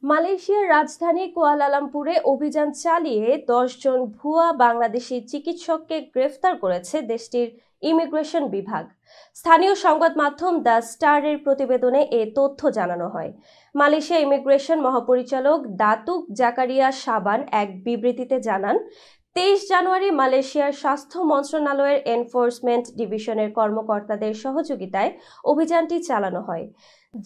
মালয়েশিয়ার রাজধানী কুয়ালালামপুরে অভিযান চালিয়ে 10 জন ভুয়া বাংলাদেশি চিকিৎসককে গ্রেফতার করেছে দেশটির ইমিগ্রেশন বিভাগ। স্থানীয় সংবাদ মাধ্যম দ্য স্টারের প্রতিবেদনে এ তথ্য জানানো হয়। মালয়েশিয়া ইমিগ্রেশন মহাপরিচালক দাতুক জাকারিয়া সাবান এক বিবৃতিতে জানান, 23 জানুয়ারি মালয়েশিয়ার স্বাস্থ্য মন্ত্রণালয়ের এনফোর্সমেন্ট ডিভিশনের কর্মকর্তাদের সহযোগিতায় অভিযানটি চালানো হয়।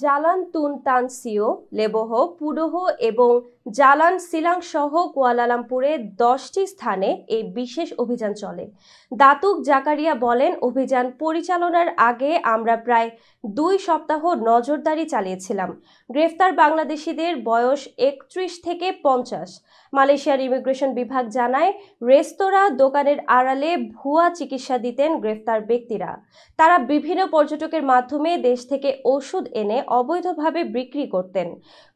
জালান তুন তান সিও, লেবোহ, পুডোহ এবং জালান সিলাং সহ কুয়ালালামপুরে 10টি স্থানে এই বিশেষ অভিযান চলে। দাতুক জাকারিয়া বলেন, অভিযান পরিচালনার আগে আমরা প্রায় 2 সপ্তাহ নজরদারি চালিয়েছিলাম। গ্রেফতার বাংলাদেশিদের বয়স 31 থেকে 50। মালয়েশিয়ার ইমিগ্রেশন বিভাগ জানায়, রেস্তোরাঁ, দোকানের আড়ালে ভুয়া চিকিৎসা দিতেন গ্রেফতার ব্যক্তিরা। তারা বিভিন্ন পর্যটকের মাধ্যমে দেশ থেকে ওষুধ এনে অবৈধভাবে বিক্রি করতেন।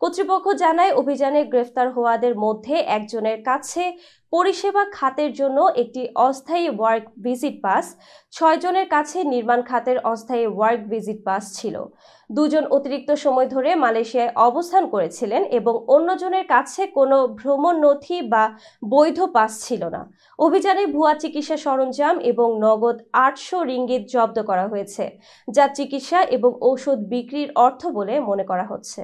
কর্তৃপক্ষ জানায়, অভিযানে গ্রেফতার হওয়াদের মধ্যে একজনের কাছে পরিষেবা খাতের জন্য একটি অস্থায়ী ওয়ার্ক ভিজিট পাস, 6 জনের কাছে নির্মাণ খাতের অস্থায়ী ওয়ার্ক ভিজিট পাস ছিল। 2 জন অতিরিক্ত সময় ধরে মালয়েশিয়ায় অবস্থান করেছিলেন এবং অন্যজনের কাছে কোনো ভ্রমণ নথি বা বৈধ পাস ছিল না। অভিযানে ভুয়া চিকিৎসা সরঞ্জাম এবং নগদ 800 রিঙ্গিত জব্দ করা হয়েছে, যা চিকিৎসা এবং ঔষধ বিক্রির অর্থ বলে মনে করা হচ্ছে।